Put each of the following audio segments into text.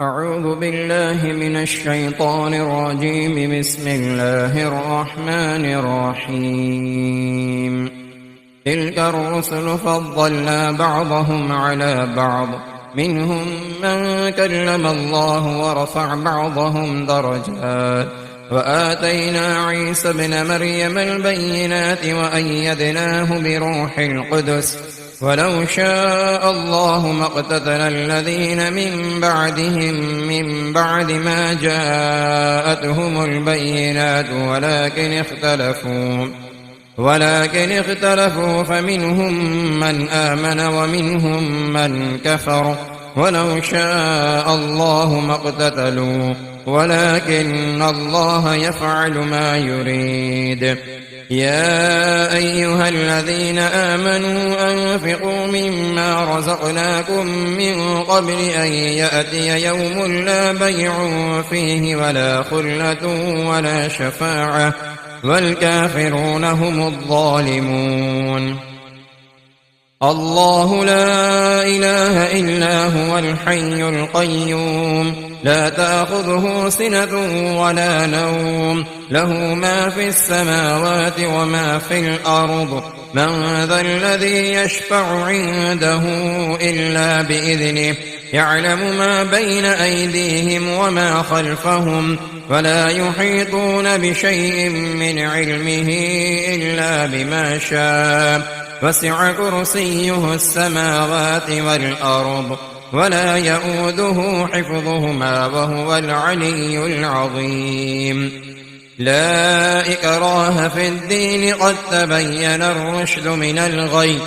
أعوذ بالله من الشيطان الرجيم. بسم الله الرحمن الرحيم. تلك الرسل فضلنا بعضهم على بعض، منهم من كلم الله ورفع بعضهم درجات، وآتينا عيسى ابن مريم البينات وأيدناه بروح القدس، ولو شاء الله ما اقتتل الذين من بعدهم من بعد ما جاءتهم البينات ولكن اختلفوا فمنهم من آمن ومنهم من كفر، ولو شاء الله ما اقتتلوا ولكن الله يفعل ما يريد. يا أيها الذين آمنوا أنفقوا مما رزقناكم من قبل أن يأتي يوم لا بيع فيه ولا خلة ولا شفاعة والكافرون هم الظالمون. الله لا إله إلا هو الحي القيوم، لا تأخذه سنة ولا نوم، له ما في السماوات وما في الأرض. من ذا الذي يشفع عنده إلا بإذنه، يعلم ما بين أيديهم وما خلفهم، ولا يحيطون بشيء من علمه إلا بما شاء، وسع كرسيه السماوات والأرض، ولا يؤوده حفظهما وهو العلي العظيم. لا إكراه في الدين، قد تبين الرشد من الغي،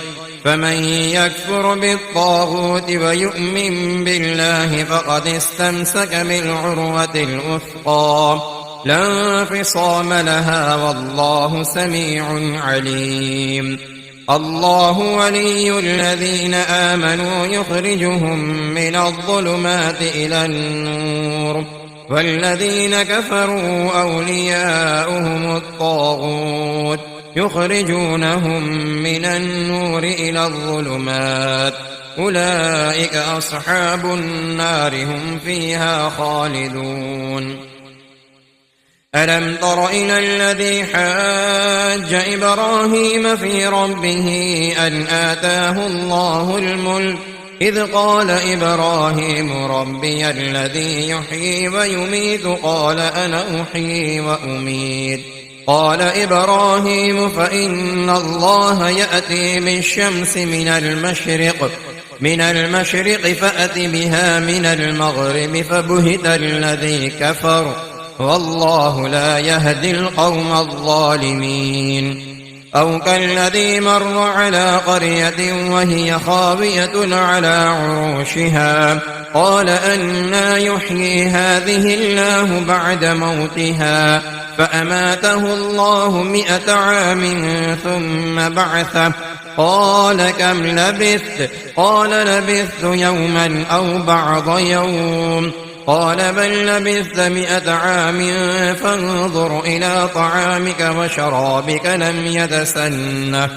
فمن يكفر بالطاغوت ويؤمن بالله فقد استمسك بالعروة الوثقى، لا انفصام لها، والله سميع عليم. الله ولي الذين آمنوا يخرجهم من الظلمات إلى النور، والذين كفروا أولياؤهم الطاغوت يخرجونهم من النور إلى الظلمات، أولئك أصحاب النار هم فيها خالدون. ألم تر إلى الذي حاج إبراهيم في ربه أن آتاه الله الملك، إذ قال إبراهيم ربي الذي يحيي ويميت، قال أنا أحيي وأميت. قال إبراهيم فإن الله يأتي بالشمس من المشرق فأت بها من المغرب، فبهت الذي كفر، والله لا يهدي القوم الظالمين. أو كالذي مر على قرية وهي خاوية على عروشها، قال أنى يحيي هذه الله بعد موتها، فأماته الله 100 عام ثم بعثه، قال كم لبثت؟ قال لبثت يوما أو بعض يوم، قال بل لبثت 100 عام، فانظر إلى طعامك وشرابك لم يتسنه،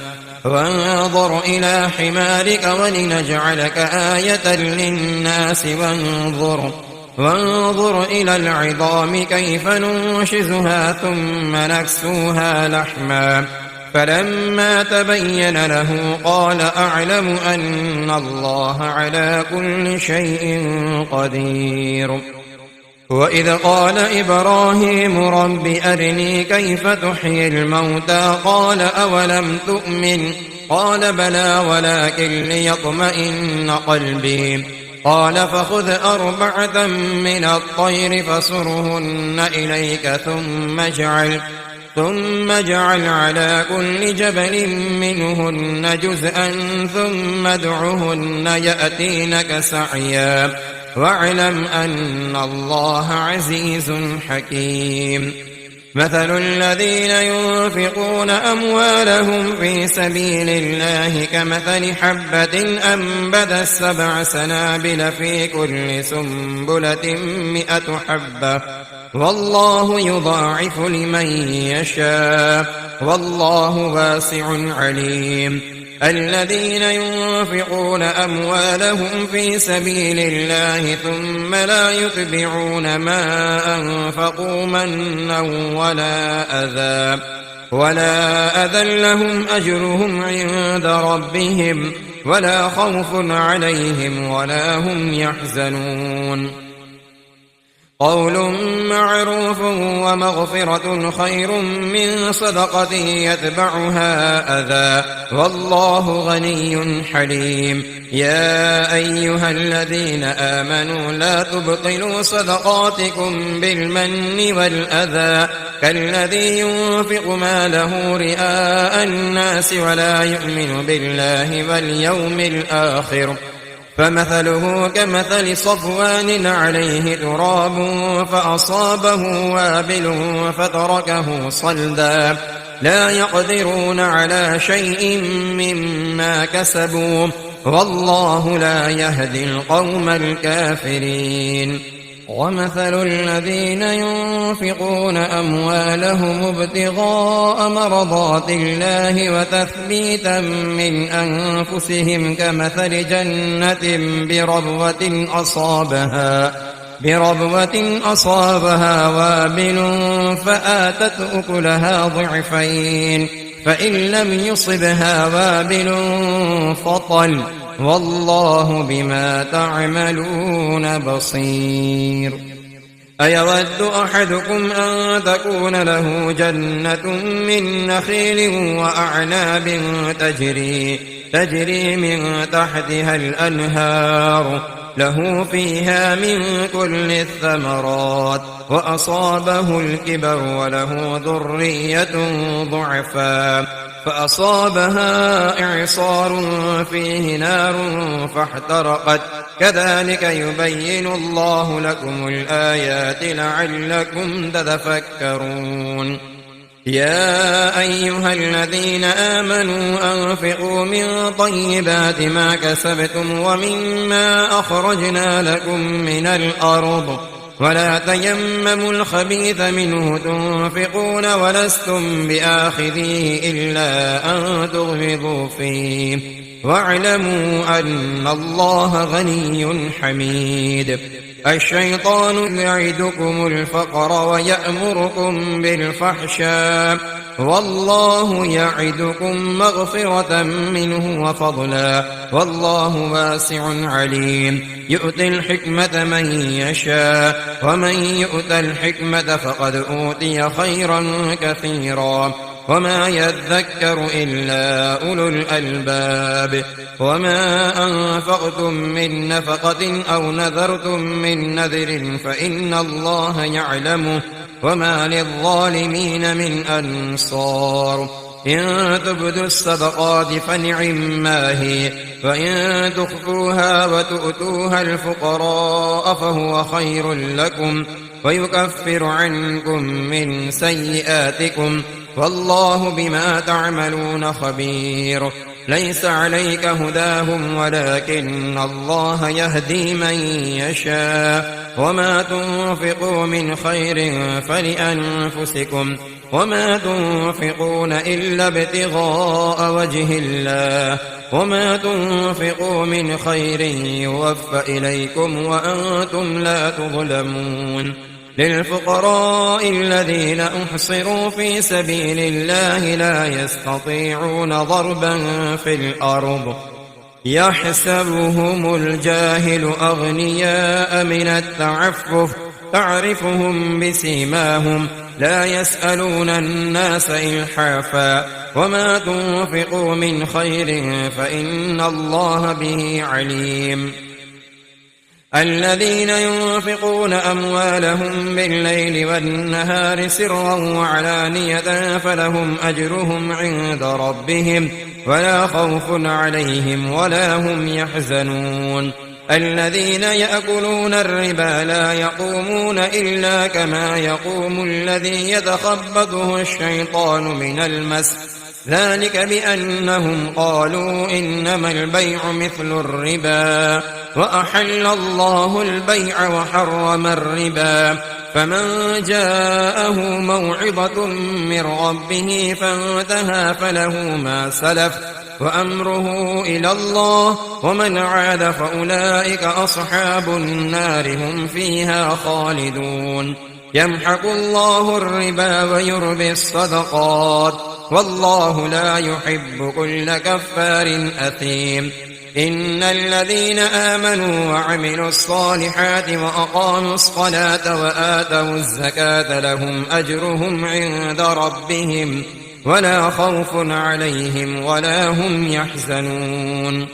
وانظر إلى حمارك ولنجعلك آية للناس، وانظر إلى العظام كيف ننشزها ثم نكسوها لحما، فلما تبين له قال أعلم أن الله على كل شيء قدير. وإذ قال إبراهيم رب أرني كيف تحيي الموتى، قال أولم تؤمن؟ قال بلى ولكن ليطمئن قلبي. قال فخذ 4 من الطير فصرهن إليك ثم اجعل على كل جبل منهن جزءا، ثم ادعهن يأتينك سعيا، واعلم أن الله عزيز حكيم. مثل الذين ينفقون أموالهم في سبيل الله كمثل حبة أنبتت 7 سنابل في كل سنبلة 100 حبة، والله يضاعف لمن يشاء، والله واسع عليم. الذين ينفقون أموالهم في سبيل الله ثم لا يتبعون ما أنفقوا منا ولا أذى لهم أجرهم عند ربهم ولا خوف عليهم ولا هم يحزنون قول معروف ومغفرة خير من صدقة يتبعها أذى والله غني حليم يا أيها الذين آمنوا لا تبطلوا صدقاتكم بالمن والأذى كالذي ينفق ماله رئاء الناس ولا يؤمن بالله واليوم الآخر فمثله كمثل صفوان عليه تراب فأصابه وابل فتركه صلدا لا يقدرون على شيء مما كسبوا والله لا يهدي القوم الكافرين ومثل الذين ينفقون أموالهم ابتغاء مرضات الله وتثبيتا من أنفسهم كمثل جنة بربوة أصابها وابل فآتت أكلها ضعفين فإن لم يصبها وابل فطل والله بما تعملون بصير أيود أحدكم أن تكون له جنة من نخيل وأعناب تجري من تحتها الأنهار له فيها من كل الثمرات وأصابه الكبر وله ذرية ضعفاء فأصابها إعصار فيه نار فاحترقت كذلك يبين الله لكم الآيات لعلكم تتفكرون يا أيها الذين آمنوا أنفقوا من طيبات ما كسبتم ومما أخرجنا لكم من الأرض ولا تيمموا الخبيث منه تنفقون ولستم بآخذيه إلا أن تغمضوا فيه واعلموا أن الله غني حميد الشيطان يعدكم الفقر ويأمركم بالفحشاء والله يعدكم مغفرة منه وفضلا والله واسع عليم يؤتي الحكمة من يشاء ومن يؤت الحكمة فقد أوتي خيرا كثيرا وما يذكر إلا أولو الألباب وما أنفقتم من نفقة أو نذرتم من نذر فإن الله يعلمه وما للظالمين من أنصار إن تبدوا الصدقات فنعما هي وإن تخفوها وتؤتوها الفقراء فهو خير لكم ويكفر عنكم من سيئاتكم والله بما تعملون خبير ليس عليك هداهم ولكن الله يهدي من يشاء وما تنفقوا من خير فلأنفسكم وما تنفقون إلا ابتغاء وجه الله وما تنفقوا من خير يوفى إليكم وأنتم لا تظلمون للفقراء الذين أحصروا في سبيل الله لا يستطيعون ضربا في الأرض يحسبهم الجاهل أغنياء من التعفف تعرفهم بسيماهم لا يسألون الناس إلحافا وما تنفقوا من خير فإن الله به عليم الذين ينفقون أموالهم بالليل والنهار سرا وعلانية فلهم أجرهم عند ربهم ولا خوف عليهم ولا هم يحزنون الذين يأكلون الربا لا يقومون إلا كما يقوم الذي يتخبطه الشيطان من المس ذلك بأنهم قالوا إنما البيع مثل الربا وأحل الله البيع وحرم الربا فمن جاءه موعظة من ربه فانتهى وأمره إلى الله، ومن عاد فأولئك أصحاب النار هم فيها خالدون. يمحق الله الربا ويربي الصدقات، والله لا يحب كل كفار أثيم. إن الذين آمنوا وعملوا الصالحات وأقاموا الصلاة وآتوا الزكاة لهم أجرهم عند ربهم ولا خوف عليهم ولا هم يحزنون.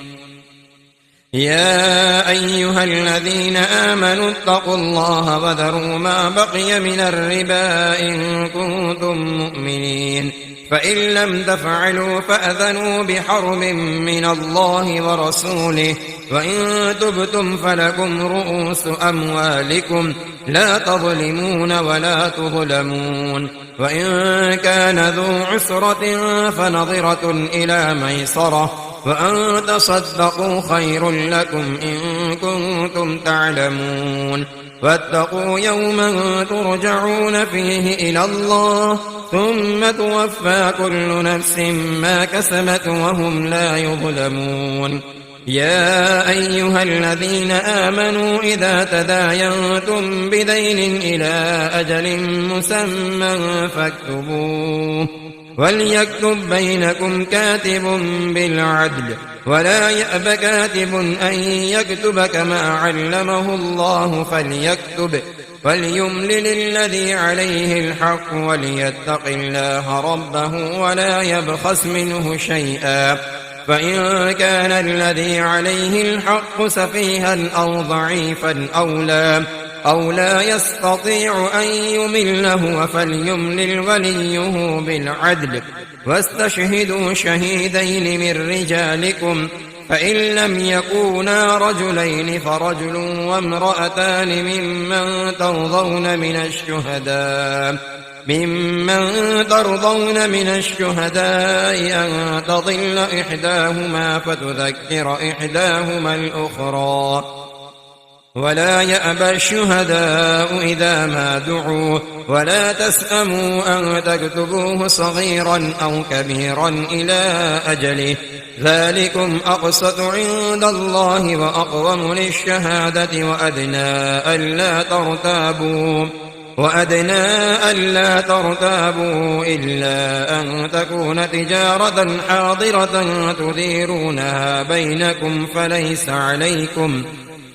يا أيها الذين آمنوا اتقوا الله وذروا ما بقي من الربا إن كنتم مؤمنين، فإن لم تفعلوا فأذنوا بحرب من الله ورسوله، وإن تبتم فلكم رؤوس أموالكم لا تظلمون ولا تظلمون. وإن كان ذو عسرة فنظرة إلى ميسرة، وأن تصدقوا خير لكم إن كنتم تعلمون. واتقوا يوما ترجعون فيه إلى الله ثم توفى كل نفس ما كسبت وهم لا يظلمون. يا أيها الذين آمنوا إذا تداينتم بدين إلى أجل مسمى فاكتبوه، وليكتب بينكم كاتب بالعدل، ولا يأب كاتب أن يكتب كما علمه الله فليكتب، وليملل الذي عليه الحق وليتق الله ربه ولا يبخس منه شيئا. فإن كان الذي عليه الحق سفيها أو ضعيفا أو لا يستطيع أن يمله فليملل وليه بالعدل، واستشهدوا شهيدين من رجالكم، فإن لم يكونا رجلين فرجل وامرأتان ممن ترضون من الشهداء أن تضل إحداهما فتذكر إحداهما الأخرى. ولا يأبى الشهداء إذا ما دعوا، ولا تسأموا أن تكتبوه صغيرا أو كبيرا إلى أجله، ذلكم أقسط عند الله وأقوم للشهادة، وأدنى ألا ترتابوا إلا أن تكون تجارة حاضرة تديرونها بينكم،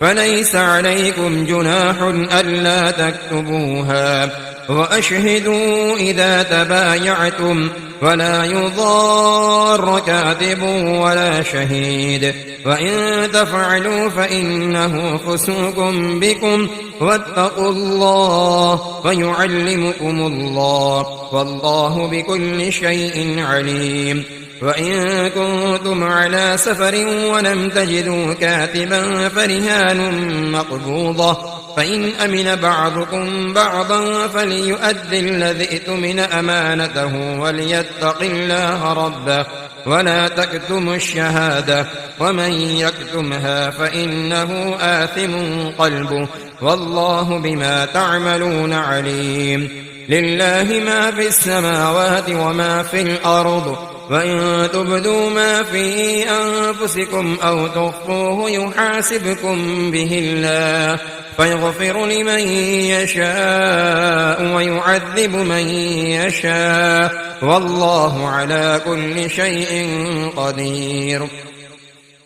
فليس عليكم جناح ألا تكتبوها. وأشهدوا إذا تبايعتم، ولا يضار كاتب ولا شهيد، وإن تفعلوا فإنه فسوق بكم، واتقوا الله ويعلمكم الله، والله بكل شيء عليم. وإن كنتم على سفر ولم تجدوا كاتبا فرهان مقبوضة، فإن أمن بعضكم بعضا فليؤدي الذي اؤتمن أمانته وليتق الله ربه، ولا تكتموا الشهادة، ومن يكتمها فإنه آثم قلبه، والله بما تعملون عليم. لله ما في السماوات وما في الأرض، وإن تبدوا ما في أنفسكم أو تخفوه يحاسبكم به الله، فيغفر لمن يشاء ويعذب من يشاء، والله على كل شيء قدير.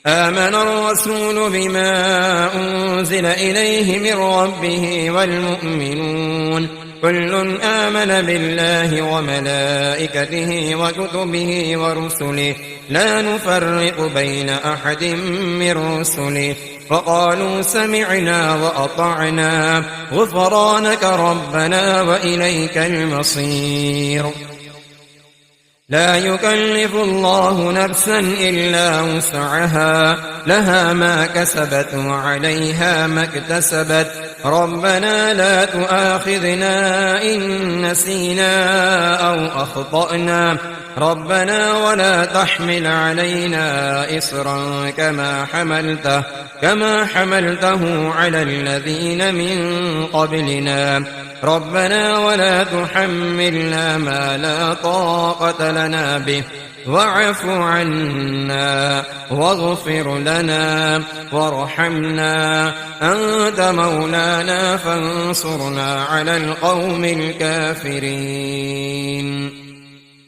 آمن الرسول بما أنزل إليه من ربه والمؤمنون كل آمن بالله وملائكته وكتبه ورسله لا نفرق بين أحد من رسله، فقالوا سمعنا وأطعنا غفرانك ربنا وإليك المصير. لا يكلف الله نفسا إلا وسعها، لها ما كسبت وعليها ما اكتسبت، ربنا لا تؤاخذنا إن نسينا أو أخطأنا، ربنا ولا تحمل علينا إصرا كما حملته على الذين من قبلنا، ربنا ولا تحملنا ما لا طاقة لنا به، واعف عنا واغفر لنا وارحمنا أنت مولانا فانصرنا على القوم الكافرين.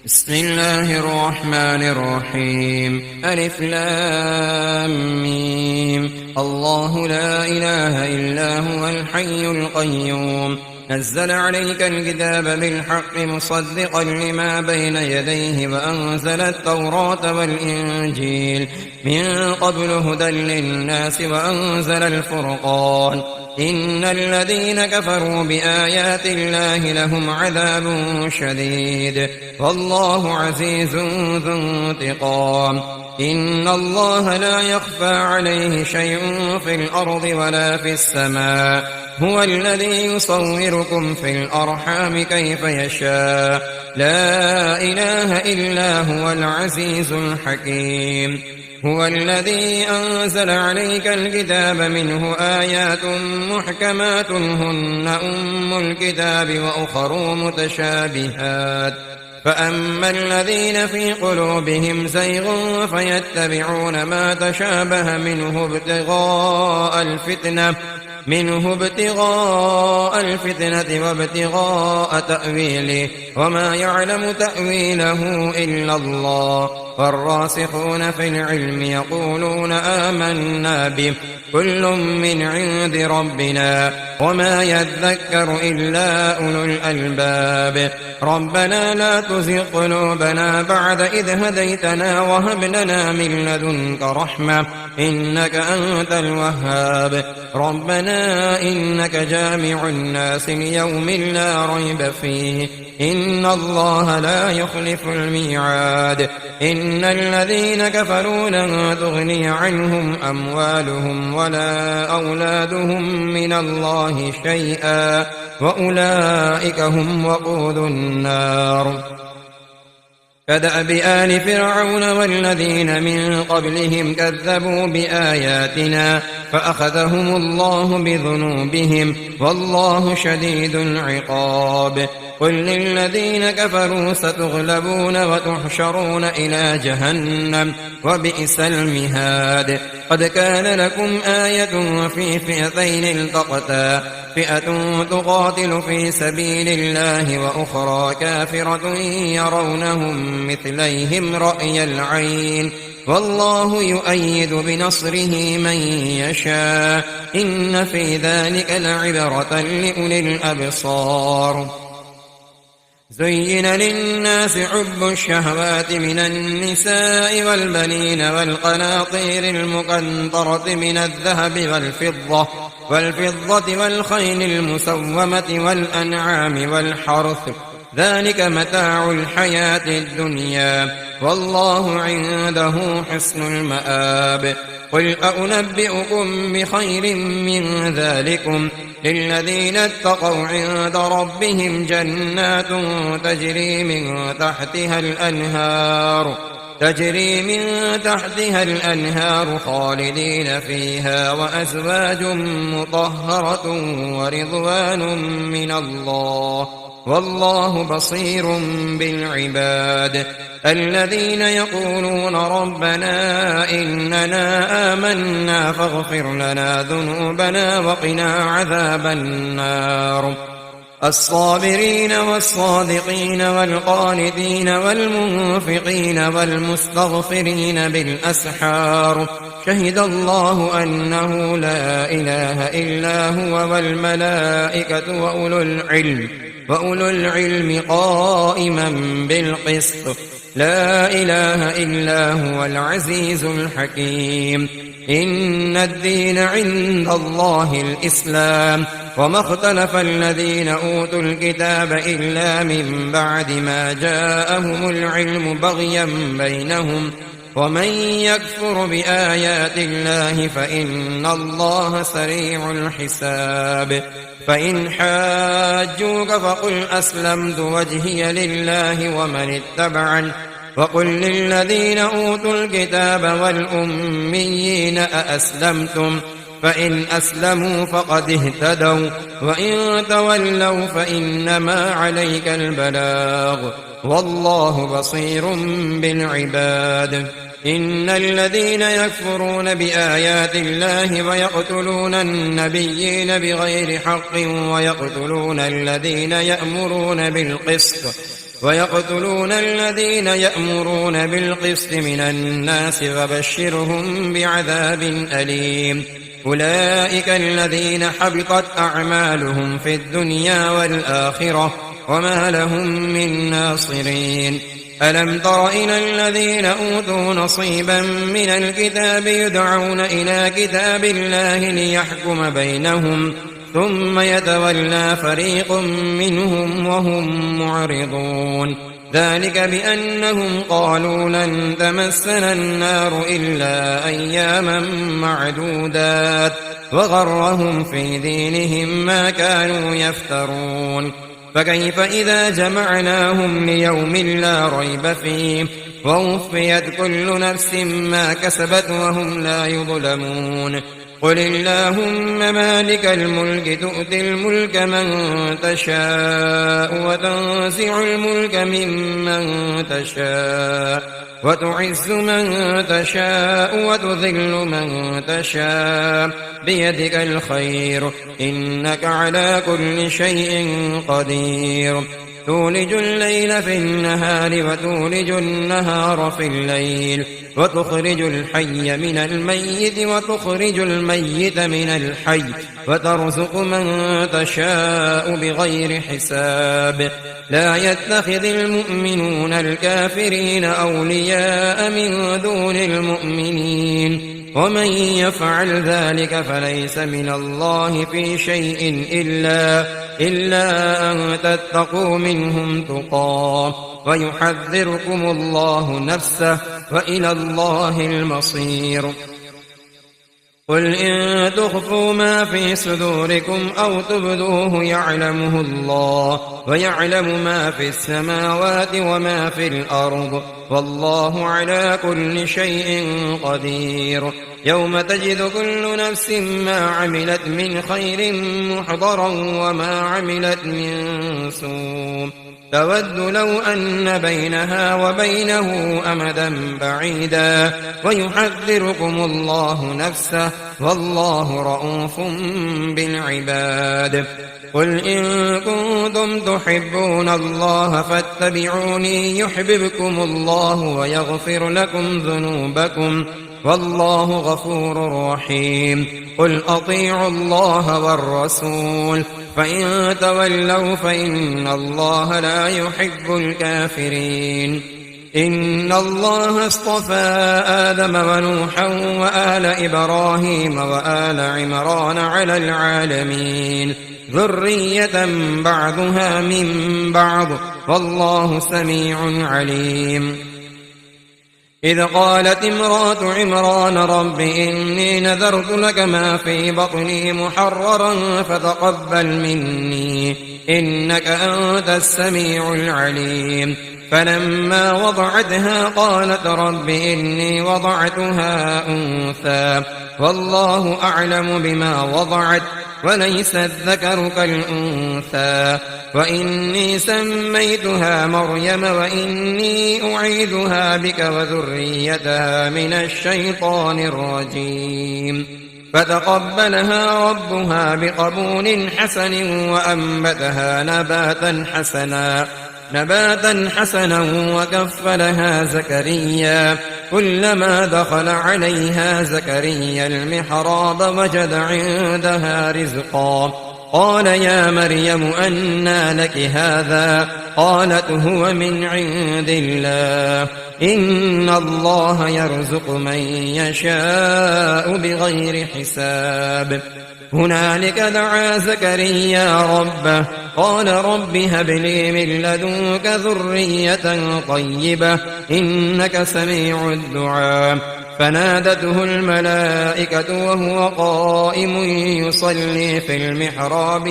بسم الله الرحمن الرحيم. ألف لام ميم. الله لا إله إلا هو الحي القيوم نزل عليك الكتاب بالحق مصدقا لما بين يديه وأنزل التوراة والإنجيل من قبل هدى للناس وأنزل الفرقان إن الذين كفروا بآيات الله لهم عذاب شديد والله عزيز ذو انتقام. إن الله لا يخفى عليه شيء في الأرض ولا في السماء هو الذي يصوركم في الأرحام كيف يشاء لا إله إلا هو العزيز الحكيم. هو الذي أنزل عليك الكتاب منه آيات محكمات هن أم الكتاب وأخر متشابهات فأما الذين في قلوبهم زيغ فيتبعون ما تشابه منه ابتغاء الفتنة وابتغاء تأويله وما يعلم تأويله إلا الله والراسخون في العلم يقولون آمنا به كل من عند ربنا وما يذكر إلا أولو الألباب. ربنا لا تزغ قلوبنا بعد إذ هديتنا وهب لنا من لدنك رحمة إنك أنت الوهاب. ربنا إنك جامع الناس ليوم لا ريب فيه إن الله لا يخلف الميعاد. إن الذين كفروا لن تغني عنهم أموالهم ولا أولادهم من الله شيئا وأولئك هم وقود النار. كدأب آل فرعون والذين من قبلهم كذبوا بآياتنا فأخذهم الله بذنوبهم والله شديد العقاب. قل للذين كفروا ستغلبون وتحشرون إلى جهنم وبئس المهاد. قد كان لكم آية في فئتين التقتا فئة تقاتل في سبيل الله وأخرى كافرة يرونهم مثليهم رأي العين والله يؤيد بنصره من يشاء إن في ذلك لعبرة لأولي الأبصار. زين للناس حب الشهوات من النساء والبنين والقناطير المقنطرة من الذهب والفضة والخيل المسومة والأنعام والحرث ذلك متاع الحياة الدنيا والله عنده حسن المآب. قل أنبئكم بخير من ذلكم للذين اتقوا عند ربهم جنات تجري من تحتها الأنهار خالدين فيها وأزواج مطهرة ورضوان من الله والله بصير بالعباد. الذين يقولون ربنا إننا آمنا فاغفر لنا ذنوبنا وقنا عذاب النار. الصابرين والصادقين والقانتين والمنفقين والمستغفرين بالأسحار شهد الله أنه لا إله إلا هو والملائكة وأولو العلم قائما بالقسط لا إله إلا هو العزيز الحكيم. إن الدين عند الله الإسلام وما اختلف الذين أوتوا الكتاب إلا من بعد ما جاءهم العلم بغيا بينهم ومن يكفر بآيات الله فإن الله سريع الحساب. فإن حاجوك فقل أسلمت وجهي لله ومن اتبعني وقل للذين أوتوا الكتاب والأميين أأسلمتم فإن أسلموا فقد اهتدوا وإن تولوا فإنما عليك البلاغ والله بصير بالعباد. إن الذين يكفرون بآيات الله ويقتلون النبيين بغير حق ويقتلون الذين يأمرون بالقسط من الناس فبشرهم بعذاب أليم. أولئك الذين حبطت أعمالهم في الدنيا والآخرة وما لهم من ناصرين. ألم تر إلى الذين أوتوا نصيبا من الكتاب يدعون إلى كتاب الله ليحكم بينهم ثم يتولى فريق منهم وهم معرضون. ذلك بأنهم قالوا لن تمسنا النار إلا أياما معدودات وغرهم في دينهم ما كانوا يفترون. فكيف إذا جمعناهم ليوم لا ريب فيه ووفيت كل نفس ما كسبت وهم لا يظلمون. قل اللهم مالك الملك تؤتي الملك من تشاء وتنزع الملك ممن تشاء وتعز من تشاء وتذل من تشاء بيدك الخير إنك على كل شيء قدير. تولج الليل في النهار وتولج النهار في الليل وتخرج الحي من الميت وتخرج الميت من الحي وترزق من تشاء بغير حساب. لا يتخذ المؤمنون الكافرين أولياء من دون المؤمنين ومن يفعل ذلك فليس من الله في شيء إلا أن تتقوا منهم تقاه ويحذركم الله نفسه وإلى الله المصير. قل إن تخفوا ما في صدوركم أو تبدوه يعلمه الله ويعلم ما في السماوات وما في الأرض والله على كل شيء قدير. يوم تجد كل نفس ما عملت من خير محضرا وما عملت من سوء تود لو أن بينها وبينه أمدا بعيدا ويحذركم الله نفسه والله رءوف بالعباد. قل إن كنتم تحبون الله فاتبعوني يحببكم الله ويغفر لكم ذنوبكم والله غفور رحيم. قل أطيعوا الله والرسول فإن تولوا فإن الله لا يحب الكافرين. إن الله اصطفى آدم ونوحا وآل إبراهيم وآل عمران على العالمين ذرية بعضها من بعض والله سميع عليم. إذ قالت امرأة عمران رب إني نذرت لك ما في بطني محررا فتقبل مني إنك أنت السميع العليم. فلما وضعتها قالت رب إني وضعتها أنثى والله أعلم بما وضعت وليس الذكر كالأنثى وإني سميتها مريم وإني أعيذها بك وذريتها من الشيطان الرجيم. فتقبلها ربها بقبول حسن وأنبتها نباتا حسنا وكفلها زكريا كلما دخل عليها زكريا المحراب وجد عندها رزقا قال يا مريم أنى لك هذا قالت هو من عند الله إن الله يرزق من يشاء بغير حساب. هنالك دعا زكريا ربه قال رب هب لي من لدنك ذرية طيبة إنك سميع الدعاء. فنادته الملائكة وهو قائم يصلي في المحراب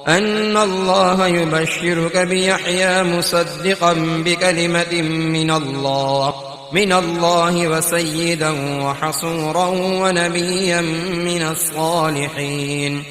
أن الله يبشرك بيحيى مصدقا بكلمة من الله من الله وسيدا وحصورا ونبيا من الصالحين.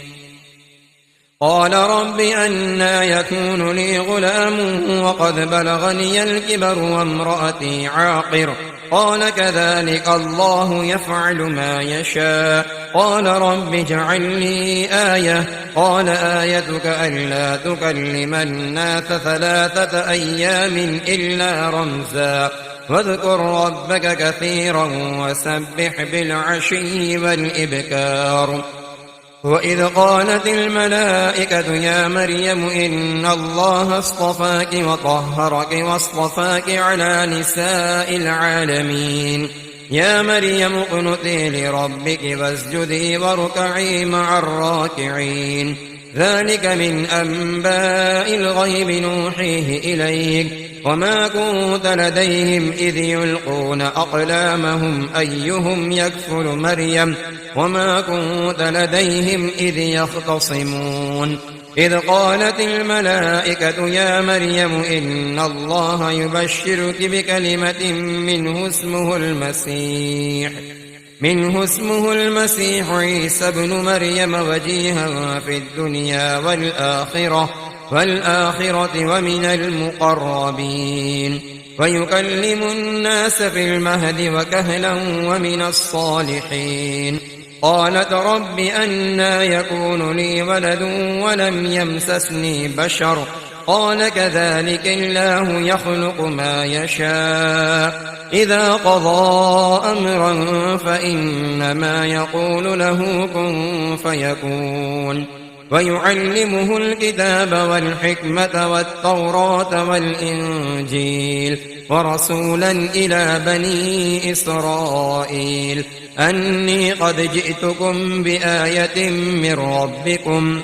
قال رب أنى يكون لي غلام وقد بلغني الكبر وامرأتي عاقر قال كذلك الله يفعل ما يشاء قال رب اجعل لي آية قال آيتك ألا تكلم الناس 3 أيام إلا رمزا واذكر ربك كثيرا وسبح بالعشي والإبكار. وإذ قالت الملائكة يا مريم إن الله اصطفاك وطهرك واصطفاك على نساء العالمين يا مريم اقنتي لربك واسجدي واركعي مع الراكعين. ذلك من أنباء الغيب نوحيه إليك وما كنت لديهم إذ يلقون أقلامهم أيهم يكفل مريم وما كنت لديهم إذ يختصمون. إذ قالت الملائكة يا مريم إن الله يبشرك بكلمة منه اسمه المسيح عيسى ابن مريم وجيها في الدنيا والآخرة ومن المقربين ويكلم الناس في المهد وكهلا ومن الصالحين. قالت رب أنى يكون لي ولد ولم يمسسني بشر قال كذلك الله يخلق ما يشاء إذا قضى أمرا فإنما يقول له كن فيكون. ويعلمه الكتاب والحكمة والتوراة والإنجيل ورسولا إلى بني إسرائيل أني قد جئتكم بآية من ربكم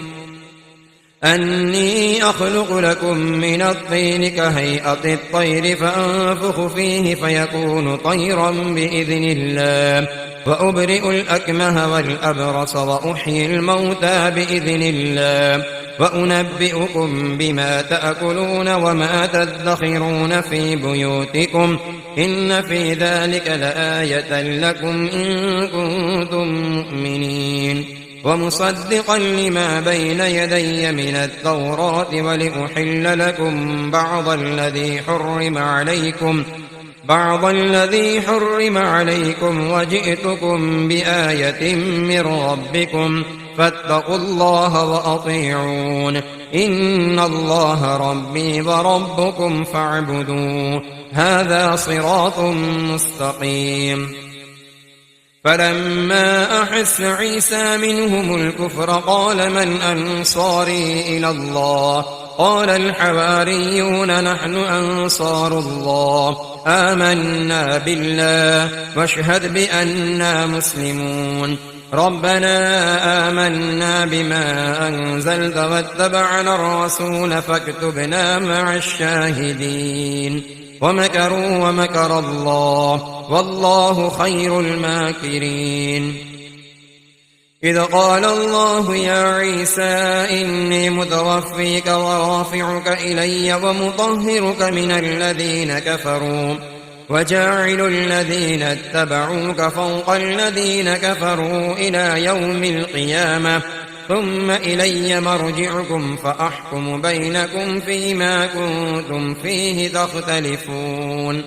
أني أخلق لكم من الطين كهيئة الطير فأنفخ فيه فيكون طيرا بإذن الله وأبرئ الأكمه والأبرص وأحيي الموتى بإذن الله وأنبئكم بما تأكلون وما تدخرون في بيوتكم إن في ذلك لآية لكم إن كنتم مؤمنين. ومصدقا لما بين يدي من التوراة ولأحل لكم بعض الذي حرم عليكم وجئتكم بآية من ربكم فاتقوا الله وأطيعون إن الله ربي وربكم فاعبدوه هذا صراط مستقيم. فلما أحس عيسى منهم الكفر قال من أنصاري إلى الله قال الحواريون نحن أنصار الله آمنا بالله واشهد بأننا مسلمون. ربنا آمنا بما أنزلت واتبعنا الرسول فاكتبنا مع الشاهدين. ومكروا ومكر الله والله خير الماكرين. إذ قال الله يا عيسى إني متوفيك ورافعك إلي ومطهرك من الذين كفروا وجاعل الذين اتبعوك فوق الذين كفروا إلى يوم القيامة ثم إلي مرجعكم فأحكم بينكم فيما كنتم فيه تختلفون.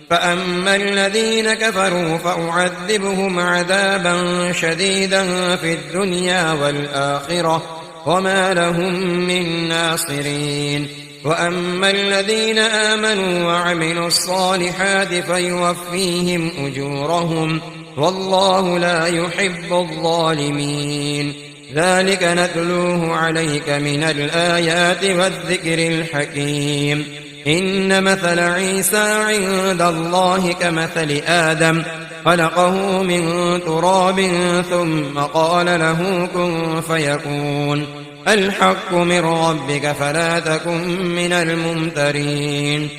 فأما الذين كفروا فأعذبهم عذابا شديدا في الدنيا والآخرة وما لهم من ناصرين. وأما الذين آمنوا وعملوا الصالحات فيوفيهم أجورهم والله لا يحب الظالمين. ذلك نتلوه عليك من الآيات والذكر الحكيم. إن مثل عيسى عند الله كمثل آدم خلقه من تراب ثم قال له كن فيكون. الحق من ربك فلا تكن من الممترين.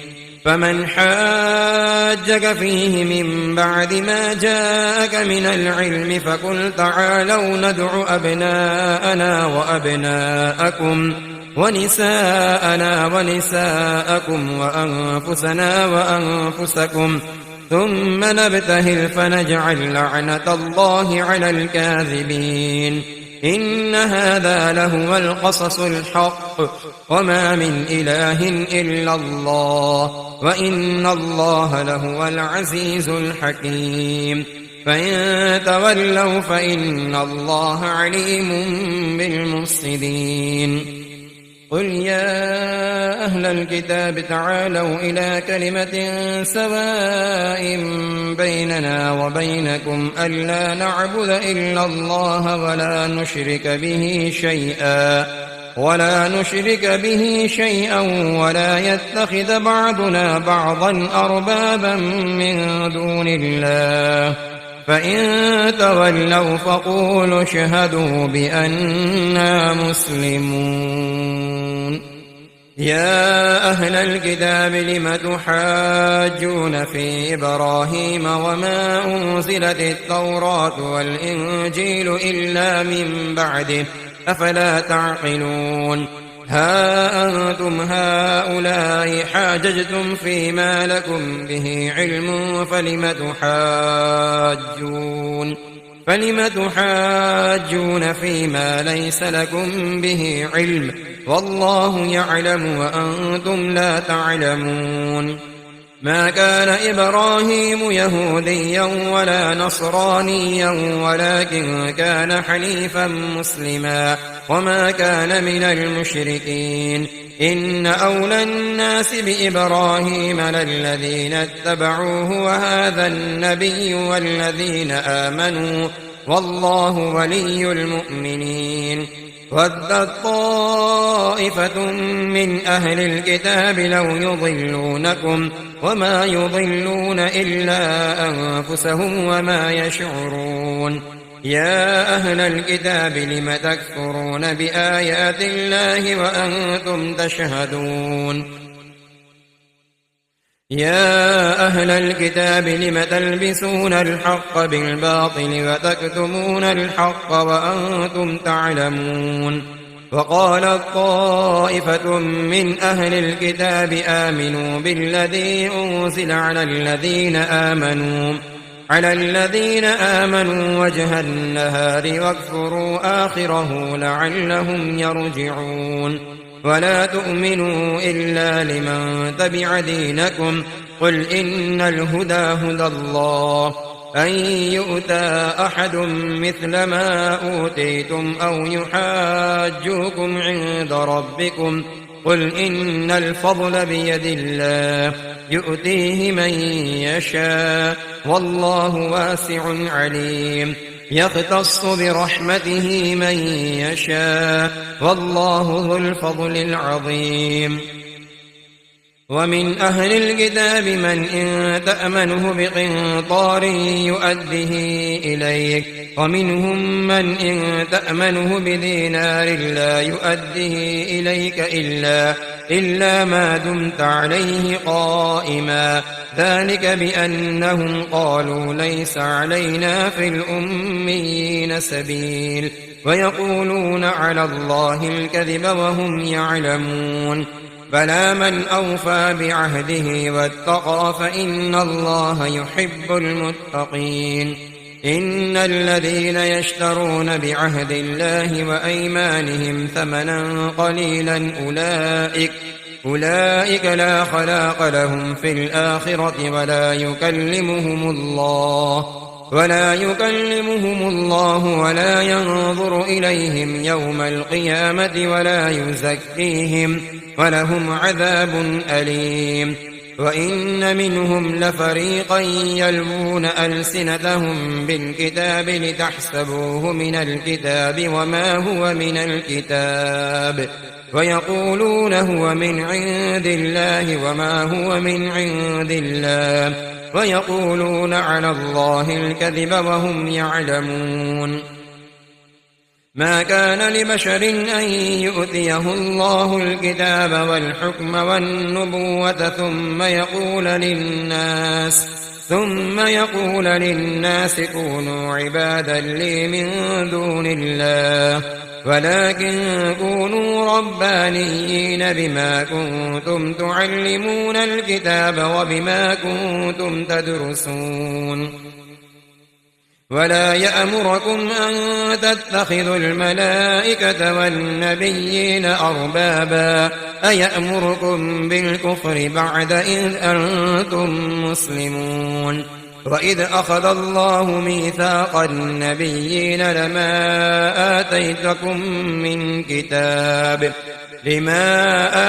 فمن حاجك فيه من بعد ما جاءك من العلم فقل تعالوا ندع أبناءنا وأبناءكم ونساءنا ونساءكم وأنفسنا وأنفسكم ثم نبتهل فنجعل لعنة الله على الكاذبين إن هذا لهو القصص الحق وما من إله إلا الله وإن الله لهو العزيز الحكيم فإن تولوا فإن الله عليم بالمفسدين قل يا أهل الكتاب تعالوا إلى كلمة سواء بيننا وبينكم ألا نعبد إلا الله ولا نشرك به شيئا ولا يتخذ بعضنا بعضا أربابا من دون الله فإن تولوا فقولوا اشهدوا بأننا مسلمون يا أهل الكتاب لم تحاجون في إبراهيم وما أنزلت التوراة والإنجيل إلا من بعده أفلا تعقلون ها أنتم هؤلاء حاججتم فيما لكم به علم فلم تحاجون فيما ليس لكم به علم والله يعلم وأنتم لا تعلمون ما كان إبراهيم يهوديا ولا نصرانيا ولكن كان حنيفا مسلما وما كان من المشركين إن أولى الناس بإبراهيم للذين اتبعوه وهذا النبي والذين آمنوا والله ولي المؤمنين ودت طائفة من أهل الكتاب لو يضلونكم وما يضلون إلا أنفسهم وما يشعرون يا أهل الكتاب لم تكفرون بآيات الله وأنتم تشهدون يا أهل الكتاب لم تلبسون الحق بالباطل وتكتمون الحق وأنتم تعلمون وقالت طائفة من أهل الكتاب آمنوا بالذي أنزل على الذين آمنوا وجه النهار واكفروا آخره لعلهم يرجعون ولا تؤمنوا إلا لمن تبع دينكم قل إن الهدى هدى الله أن يؤتى أحد مثل ما أوتيتم أو يحاجوكم عند ربكم قل إن الفضل بيد الله يؤتيه من يشاء والله واسع عليم يختص برحمته من يشاء والله ذو الفضل العظيم ومن أهل الكتاب من إن تأمنه بقنطار يؤده إليك ومنهم من إن تأمنه بدينار لا يؤده إليك إلا ما دمت عليه قائما ذلك بأنهم قالوا ليس علينا في الأميين سبيل ويقولون على الله الكذب وهم يعلمون بلى من أوفى بعهده واتقى فإن الله يحب المتقين إن الذين يشترون بعهد الله وأيمانهم ثمنا قليلا أولئك لا خلاق لهم في الآخرة ولا يكلمهم الله ولا ينظر إليهم يوم القيامة ولا يزكيهم ولهم عذاب أليم وإن منهم لفريقا يلوون ألسنتهم بالكتاب لتحسبوه من الكتاب وما هو من الكتاب ويقولون هو من عند الله وما هو من عند الله ويقولون على الله الكذب وهم يعلمون ما كان لبشر أن يؤتيه الله الكتاب والحكم والنبوة ثم يقول للناس كونوا عبادا لي من دون الله ولكن كونوا ربانيين بما كنتم تعلمون الكتاب وبما كنتم تدرسون ولا يأمركم أن تتخذوا الملائكة والنبيين أربابا أيأمركم بالكفر بعد إذ أنتم مسلمون وإذ أخذ الله ميثاق النبيين لما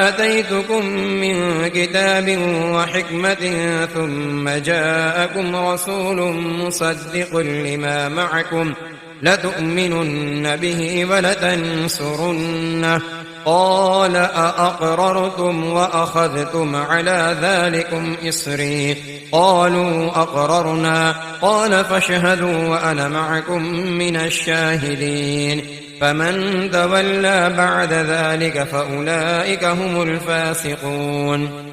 آتيتكم من كتاب وحكمة ثم جاءكم رسول مصدق لما معكم لتؤمنن به ولتنصرنه قال أأقررتم وأخذتم على ذلكم إصري قالوا أقررنا قال فاشهدوا وأنا معكم من الشاهدين فمن تولى بعد ذلك فأولئك هم الفاسقون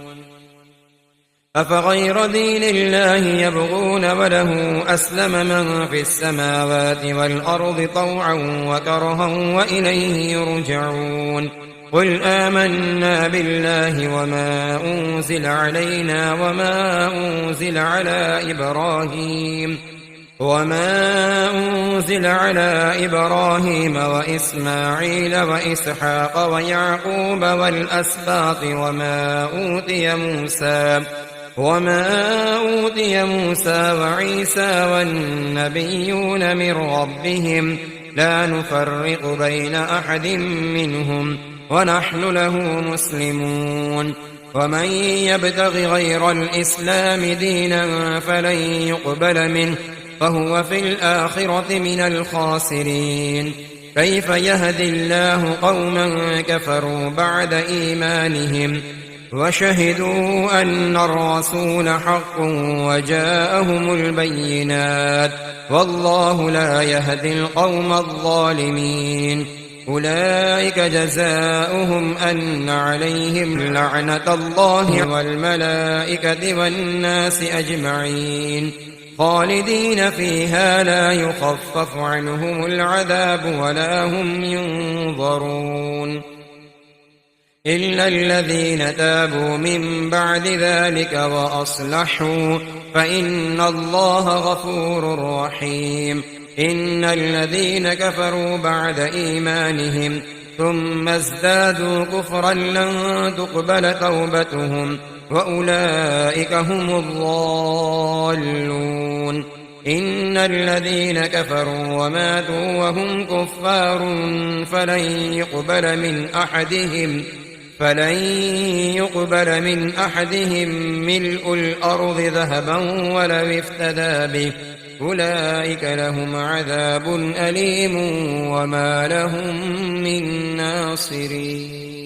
أفغير دين الله يبغون وله أسلم من في السماوات والأرض طوعا وكرها وإليه يرجعون قل آمنا بالله وما أنزل علينا وما أنزل على إبراهيم وإسماعيل وإسحاق ويعقوب والأسباط وما أوتي موسى وعيسى والنبيون من ربهم لا نفرق بين أحد منهم ونحن له مسلمون ومن يبتغ غير الإسلام دينا فلن يقبل منه فهو في الآخرة من الخاسرين كيف يهدي الله قوما كفروا بعد إيمانهم وشهدوا أن الرسول حق وجاءهم البينات والله لا يهدي القوم الظالمين أولئك جزاؤهم أن عليهم لعنة الله والملائكة والناس أجمعين خالدين فيها لا يخفف عنهم العذاب ولا هم ينظرون إلا الذين تابوا من بعد ذلك وأصلحوا فإن الله غفور رحيم إن الذين كفروا بعد إيمانهم ثم ازدادوا كفرا لن تقبل توبتهم وأولئك هم الضالون إن الذين كفروا وماتوا وهم كفار فلن يقبل من أحدهم ملء الأرض ذهبا ولو افتدى به أولئك لهم عذاب أليم وما لهم من ناصرين